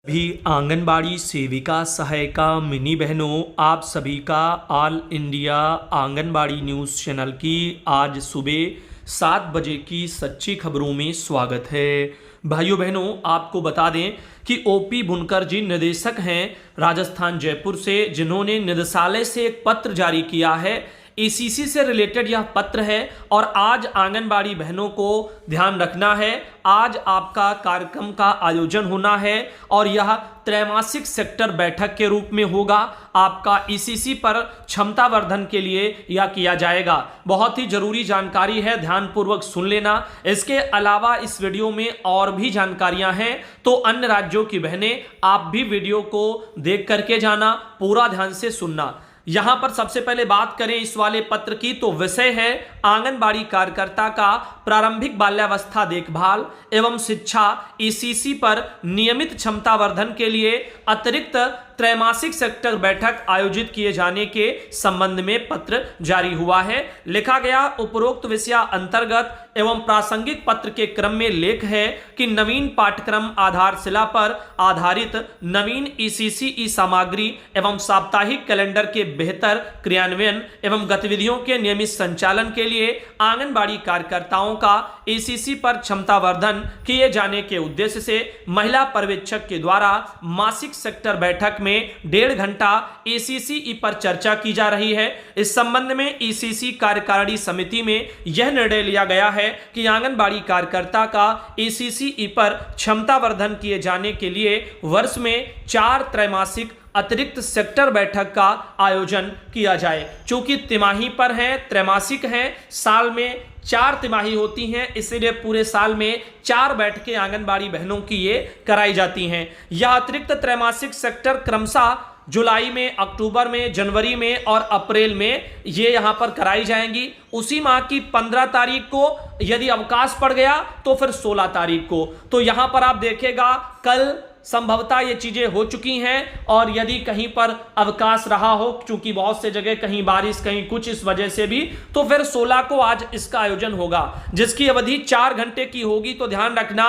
भी आंगनबाड़ी सेविका सहायिका मिनी बहनों, आप सभी का all India anganwadi news channel की आज सुबह 7 बजे की सच्ची खबरों में स्वागत है। भाइयों बहनों, आपको बता दें कि ओपी बुनकर जी निदेशक हैं राजस्थान जयपुर से, जिन्होंने निदेशालय से एक पत्र जारी किया है। एसीसी से रिलेटेड यह पत्र है और आज आंगनबाड़ी बहनों को ध्यान रखना है। आज आपका कार्यक्रम का आयोजन होना है और यह त्रैमासिक सेक्टर बैठक के रूप में होगा। आपका ईसीसी पर क्षमता वर्धन के लिए यह किया जाएगा। बहुत ही जरूरी जानकारी है, ध्यानपूर्वक सुन लेना। इसके अलावा इस वीडियो में और भी जानकारियां हैं, तो अन्य राज्यों की बहनें आप भी वीडियो को देख करके जाना, पूरा ध्यान से सुनना। यहां पर सबसे पहले बात करें इस वाले पत्र की, तो विषय है आंगनबाड़ी कार्यकर्ता का प्रारंभिक बाल्यावस्था देखभाल एवं शिक्षा। ईसीसी पर नियमित क्षमता वर्धन के लिए अतिरिक्त त्रैमासिक सेक्टर बैठक आयोजित किए जाने के संबंध में पत्र जारी हुआ है। लिखा गया उपरोक्त विषय अंतर्गत एवं प्रासंगिक पत्र के क्रम में लेख है कि नवीन पाठ्यक्रम आधारशिला पर आधारित नवीन ईसीसी ई सामग्री एवं साप्ताहिक कैलेंडर के बेहतर क्रियान्वयन एवं गतिविधियों के नियमित संचालन के लिए आंगनबाड़ी कार्यकर्ताओं का ईसीसी पर क्षमता वर्धन किए जाने के उद्देश्य से महिला पर्यवेक्षक के द्वारा मासिक सेक्टर बैठक में 1.5 घंटा ईसीसी पर चर्चा की जा रही है। इस संबंध में ईसीसी कार्यकारिणी समिति में यह निर्णय लिया गया है कि आंगनबाड़ी कार्यकर्ता का ईसीसी पर क्षमता वर्धन किए जाने के लिए वर्ष में 4 त्रैमासिक अतिरिक्त सेक्टर बैठक का आयोजन किया जाए। चूंकि तिमाही पर है, त्रैमासिक है, साल में 4 तिमाही होती हैं, इसलिए पूरे साल में 4 बैठकें आंगनबाड़ी बहनों की ये कराई जाती हैं। यह अतिरिक्त त्रैमासिक सेक्टर क्रमशः जुलाई में, अक्टूबर में, जनवरी में और अप्रैल में ये यहां पर कराई जाएंगी। उसी माह की 15 तारीख को यदि अवकाश पड़ गया तो फिर 16 तारीख को। तो यहां पर आप देखेगा कल संभवतः ये चीजें हो चुकी हैं, और यदि कहीं पर अवकाश रहा हो, चूंकि बहुत से जगह कहीं बारिश कहीं कुछ इस वजह से भी, तो फिर 16 को आज इसका आयोजन होगा, जिसकी अवधि 4 घंटे की होगी। तो ध्यान रखना,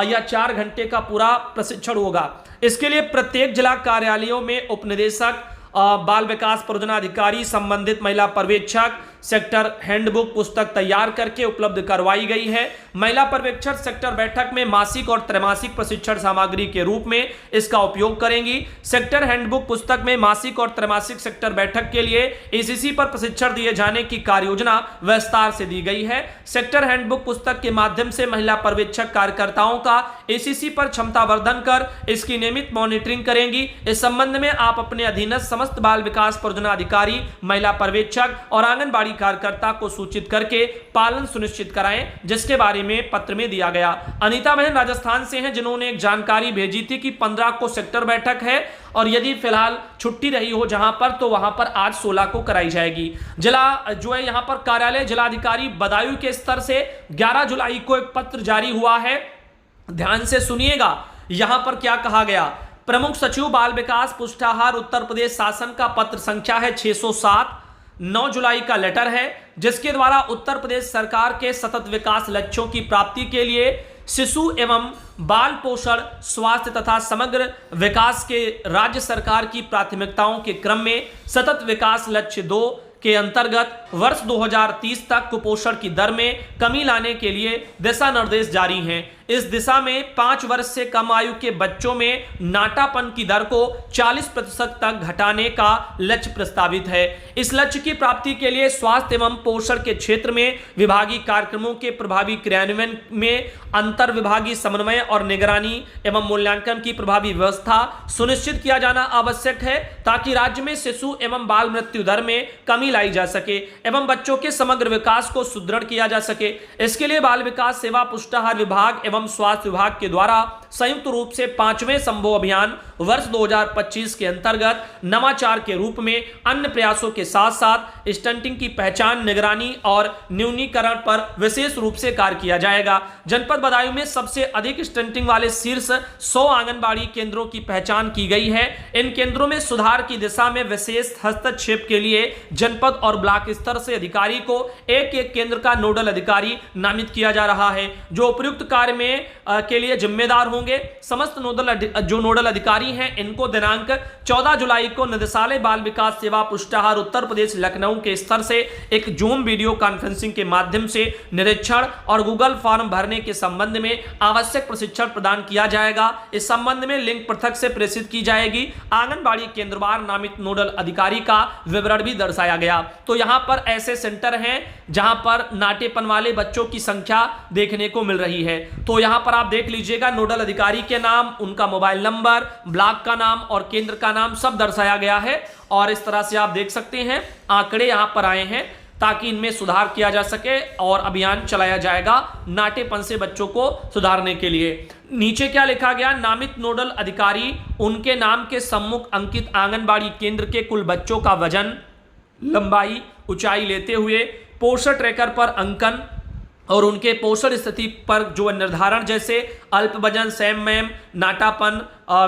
यह 4 घंटे का पूरा प्रशिक्षण होगा। इसके लिए प्रत्येक जिला कार्यालयों में उपनिदेशक, बाल विकास परियोजना अधिकारी, संबंधित महिला पर्यवेक्षक सेक्टर हैंडबुक पुस्तक तैयार करके उपलब्ध करवाई गई है। महिला पर्यवेक्षक सेक्टर बैठक में मासिक और त्रैमासिक प्रशिक्षण सामग्री के रूप में इसका उपयोग करेंगी। सेक्टर हैंडबुक पुस्तक में मासिक और त्रैमासिक सेक्टर बैठक के लिए ईसीसी पर प्रशिक्षण दिए जाने की कार्ययोजना विस्तार से दी गई है। सेक्टर हैंडबुक पुस्तक के माध्यम से महिला पर्यवेक्षक कार्यकर्ताओं का ईसीसी पर क्षमता वर्धन कर इसकी नियमित मॉनिटरिंग करेंगी। इस संबंध में आप अपने अधीनस्थ समस्त बाल विकास परियोजना अधिकारी, महिला पर्यवेक्षक और आंगनबाड़ी कार्यकर्ता को सूचित करके पालन सुनिश्चित कराएं, जिसके बारे में पत्र में दिया गया। अनीता बहन राजस्थान से हैं, जिन्होंने एक जानकारी भेजी थी कि 15 को सेक्टर बैठक है और यदि फिलहाल छुट्टी रही हो जहां पर, तो वहां पर आज 16 को कराई जाएगी। जिला जो है यहां पर कार्यालय जिलाधिकारी बदायूं के स्तर से 11 जुलाई को एक पत्र जारी हुआ है। ध्यान से सुनिएगा, यहां पर क्या कहा गया। प्रमुख सचिव बाल विकास पुष्टाहार उत्तर प्रदेश शासन का पत्र संख्या है 607, 9 जुलाई का लेटर है, जिसके द्वारा उत्तर प्रदेश सरकार के सतत विकास लक्ष्यों की प्राप्ति के लिए शिशु एवं बाल पोषण, स्वास्थ्य तथा समग्र विकास के राज्य सरकार की प्राथमिकताओं के क्रम में सतत विकास लक्ष्य 2 के अंतर्गत वर्ष 2030 तक कुपोषण की दर में कमी लाने के लिए दिशा निर्देश जारी हैं। इस दिशा में 5 वर्ष से कम आयु के बच्चों में नाटापन की दर को 40% तक घटाने का लक्ष्य प्रस्तावित है। इस लक्ष्य की प्राप्ति के लिए स्वास्थ्य एवं पोषण के क्षेत्र में विभागीय कार्यक्रमों के प्रभावी क्रियान्वयन में अंतर विभागीय समन्वय और निगरानी एवं मूल्यांकन की प्रभावी व्यवस्था सुनिश्चित किया जाना आवश्यक है, ताकि राज्य में शिशु एवं बाल मृत्यु दर में कमी लाई जा सके एवं बच्चों के समग्र विकास को सुदृढ़ किया जा सके। इसके लिए बाल विकास सेवा पुष्टाहार विभाग एवं स्वास्थ्य विभाग के द्वारा संयुक्त रूप से 5वें संभव अभियान वर्ष 2025 के अंतर्गत नवाचार के रूप में अन्य प्रयासों के साथ साथ स्टंटिंग की पहचान, निगरानी और न्यूनीकरण पर विशेष रूप से कार्य किया जाएगा। जनपद बदायूं में सबसे अधिक स्टंटिंग वाले शीर्ष 100 आंगनबाड़ी केंद्रों की पहचान की गई है। इन केंद्रों में सुधार की दिशा में विशेष हस्तक्षेप के लिए जनपद और ब्लॉक स्तर से अधिकारी को एक एक केंद्र का नोडल अधिकारी नामित किया जा रहा है, जो उपयुक्त कार्य में के लिए जिम्मेदार होंगे। समस्त नोडल अधिकारी हैं इनको दिनांक 14 जुलाई को निदेशालय बाल विकास सेवा पुष्टाहार उत्तर प्रदेश लखनऊ के स्तर से एक जूम वीडियो कॉन्फ्रेंसिंग के माध्यम से निरीक्षण और गूगल फॉर्म भरने के संबंध में आवश्यक प्रशिक्षण प्रदान किया जाएगा। इस संबंध में लिंक पृथक से प्रेषित की जाएगी। आंगनबाड़ी केंद्रवार नामित नोडल अधिकारी का विवरण भी दर्शाया गया। तो यहां पर ऐसे सेंटर हैं जहां पर नाटेपन वाले बच्चों की संख्या देखने को मिल रही है। तो यहां पर आप देख लीजिएगा नोडल अधिकारी के नाम, उनका मोबाइल नंबर, ब्लॉक का नाम और केंद्र का नाम सब दर्शाया गया है। और इस तरह से आप देख सकते हैं आंकड़े यहां पर आए हैं ताकि इनमें सुधार किया जा सके और अभियान चलाया जाएगा नाटेपन से बच्चों को सुधारने के लिए। नीचे क्या लिखा गया, नामित नोडल अधिकारी उनके नाम के सम्मुख अंकित आंगनबाड़ी केंद्र के कुल बच्चों का वजन, लंबाई, ऊंचाई लेते हुए पोषण ट्रैकर पर अंकन और उनके पोषण स्थिति पर जो निर्धारण जैसे अल्प वजन, सैम मैम, नाटापन,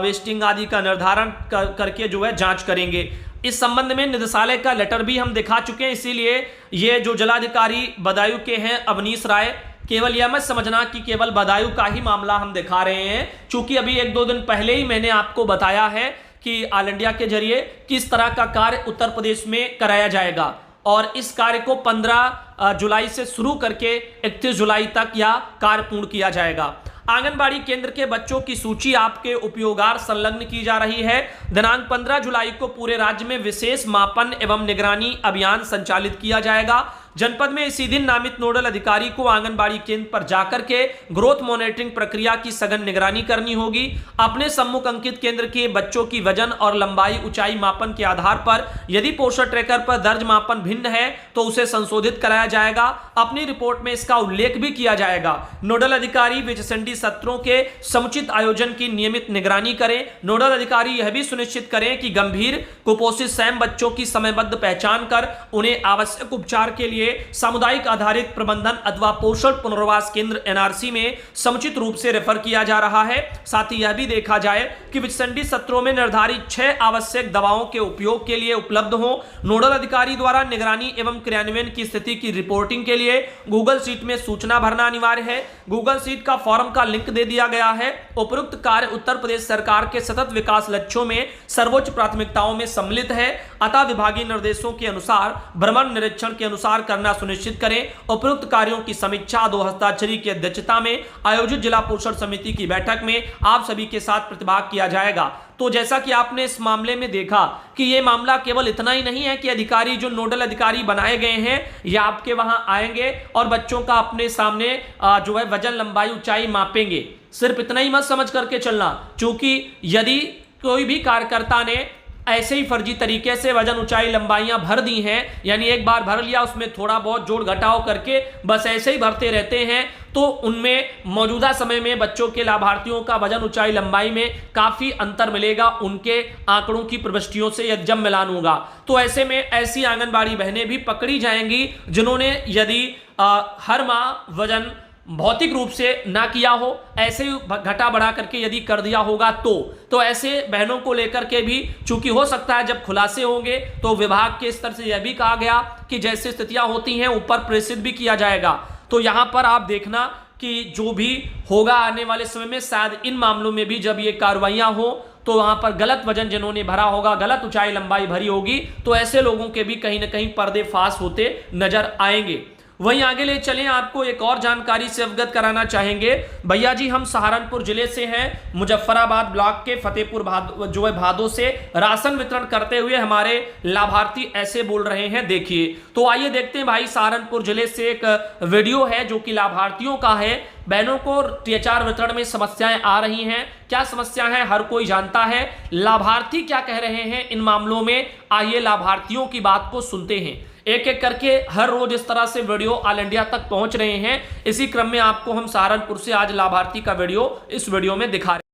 वेस्टिंग आदि का निर्धारण करके जो है जांच करेंगे। इस संबंध में निदेशालय का लेटर भी हम दिखा चुके हैं, इसीलिए ये जो जिलाधिकारी बदायूं के हैं अवनीश राय, केवल यह मत समझना कि केवल बदायूं का ही मामला हम दिखा रहे हैं, क्योंकि अभी 1-2 दिन पहले ही मैंने आपको बताया है कि ऑल इंडिया के जरिए किस तरह का कार्य उत्तर प्रदेश में कराया जाएगा और इस कार्य को 15 जुलाई से शुरू करके 31 जुलाई तक यह कार्य पूर्ण किया जाएगा। आंगनबाड़ी केंद्र के बच्चों की सूची आपके उपयोगार्थ संलग्न की जा रही है। दिनांक 15 जुलाई को पूरे राज्य में विशेष मापन एवं निगरानी अभियान संचालित किया जाएगा। जनपद में इसी दिन नामित नोडल अधिकारी को आंगनबाड़ी केंद्र पर जाकर के ग्रोथ मॉनिटरिंग प्रक्रिया की सघन निगरानी करनी होगी। अपने सम्मुख अंकित केंद्र के बच्चों की वजन और लंबाई, ऊंचाई मापन के आधार पर यदि पोषण ट्रैकर पर दर्ज मापन भिन्न है तो उसे संशोधित कराया जाएगा। अपनी रिपोर्ट में इसका उल्लेख भी किया जाएगा। नोडल अधिकारी विजयचंडी सत्रों के समुचित आयोजन की नियमित निगरानी करें। नोडल अधिकारी यह भी सुनिश्चित करें कि गंभीर कुपोषित सैम बच्चों की समयबद्ध पहचान कर उन्हें आवश्यक उपचार के लिए सामुदायिक आधारित प्रबंधन अथवा पोषण पुनर्वास केंद्र एनआरसी में समुचित रूप से रेफर किया जा रहा है। साथ ही यह भी देखा जाए कि विजयचंडी सत्रों में निर्धारित 6 आवश्यक दवाओं के उपयोग के लिए उपलब्ध हो। नोडल अधिकारी द्वारा निगरानी एवं क्रियान्वयन की स्थिति की रिपोर्टिंग के लिए गूगल शीट में सूचना भरना अनिवार्य है। गूगल शीट का फॉर्म का लिंक दे दिया गया है। उपरोक्त कार्य उत्तर प्रदेश सरकार के सतत विकास लक्ष्यों में सर्वोच्च प्राथमिकताओं में सम्मिलित है, अतः विभागीय निर्देशों के अनुसार भ्रमण निरीक्षण के अनुसार करना सुनिश्चित करें। उपरोक्त कार्यों की समीक्षा 2 हस्ताक्षरी की अध्यक्षता में आयोजित जिला पोषण समिति की बैठक में आप सभी के साथ प्रतिभाग किया जाएगा। तो जैसा कि आपने इस मामले में देखा कि यह मामला केवल इतना ही नहीं है कि अधिकारी जो नोडल अधिकारी बनाए गए हैं ये आपके वहां आएंगे और बच्चों का अपने सामने जो है वजन, लंबाई, ऊंचाई मापेंगे। सिर्फ इतना ही मत समझ करके चलना, क्योंकि यदि कोई भी कार्यकर्ता ने ऐसे ही फर्जी तरीके से वजन, ऊंचाई, लंबाइयां भर दी हैं, यानी एक बार भर लिया उसमें थोड़ा बहुत जोड़ घटाव करके बस ऐसे ही भरते रहते हैं, तो उनमें मौजूदा समय में बच्चों के लाभार्थियों का वजन, ऊंचाई, लंबाई में काफी अंतर मिलेगा उनके आंकड़ों की प्रविष्टियों से जब मिलान होगा। तो ऐसे में ऐसी आंगनबाड़ी बहनें भी पकड़ी जाएंगी जिन्होंने यदि हर माह वजन भौतिक रूप से ना किया हो, ऐसे घटा बढ़ा करके यदि कर दिया होगा तो ऐसे बहनों को लेकर के भी चूंकि हो सकता है जब खुलासे होंगे तो विभाग के स्तर से यह भी कहा गया कि जैसे स्थितियां होती हैं ऊपर प्रेषित भी किया जाएगा। तो यहां पर आप देखना कि जो भी होगा आने वाले समय में शायद इन मामलों में भी जब ये कार्रवाइयां हो तो वहां पर गलत वजन जिन्होंने भरा होगा, गलत ऊंचाई लंबाई भरी होगी, तो ऐसे लोगों के भी कहीं ना कहीं पर्देफाश होते नजर आएंगे। वहीं आगे ले चलें, आपको एक और जानकारी से अवगत कराना चाहेंगे। भैया जी हम सहारनपुर जिले से हैं, मुजफ्फराबाद ब्लॉक के फतेहपुर भादो से राशन वितरण करते हुए हमारे लाभार्थी ऐसे बोल रहे हैं, देखिए। तो आइए देखते हैं भाई, सहारनपुर जिले से एक वीडियो है जो कि लाभार्थियों का है। बहनों को THR वितरण में समस्याएं आ रही हैं, क्या समस्या है हर कोई जानता है, लाभार्थी क्या कह रहे हैं इन मामलों में, आइए लाभार्थियों की बात को सुनते हैं। एक एक करके हर रोज इस तरह से वीडियो ऑल इंडिया तक पहुंच रहे हैं। इसी क्रम में आपको हम सहारनपुर से आज लाभार्थी का वीडियो इस वीडियो में दिखा रहे हैं।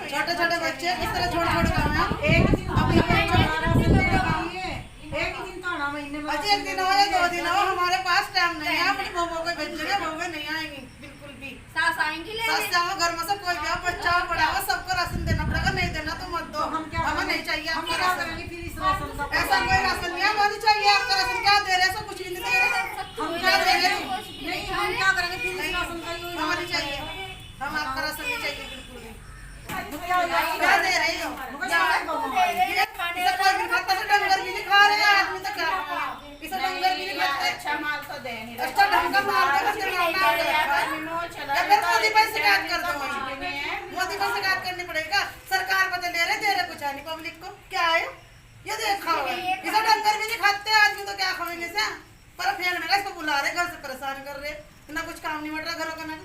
छोटे छोटे बच्चे इस तरह छोड़ छोड़ कर एक दिन हो या 2 दिन हो, हमारे पास टाइम नहीं है। अपनी बहू को भेजेंगे, बहू नहीं आएंगी बिल्कुल भी। सास आएंगी, सास जाओ घर में सब कोई जाओ, बच्चा पढ़ाओ, सबको राशन देना पड़ेगा। नहीं देना तो मत दो, हमें नहीं चाहिए आपका राशन। ऐसा कोई राशन नहीं है, हमें चाहिए आपका राशन। क्या दे रहे हैं, सब कुछ भी नहीं दे रहे, हम क्या दे रहे हैं। हम आपका राशन नहीं चाहिए बिल्कुल भी। क्या दे रही हो? इसे कोई भी खाता से डंगर भी नहीं खा रहे हैं, आदमी तो क्या खाएगा? इसे डंगर भी नहीं खाते। अच्छा माल तो दे नहीं अच्छा ढंग का माल दे, फिर मांगना है। या फिर मोदी पर शिकायत कर दो। मोदी पर शिकायत करनी पड़ेगा। सरकार को तो ले रहे, दे रहे कुछ नहीं पब्लिक को। क्या है ये देखा हुआ है। इसे डंगर भी नहीं खाते आदमी तो क्या खाएंगे से? पर फेंकने का इसको बुला रहे, घर से परेशान कर रहे, ना कुछ काम नहीं बढ़ रहा घरों का ना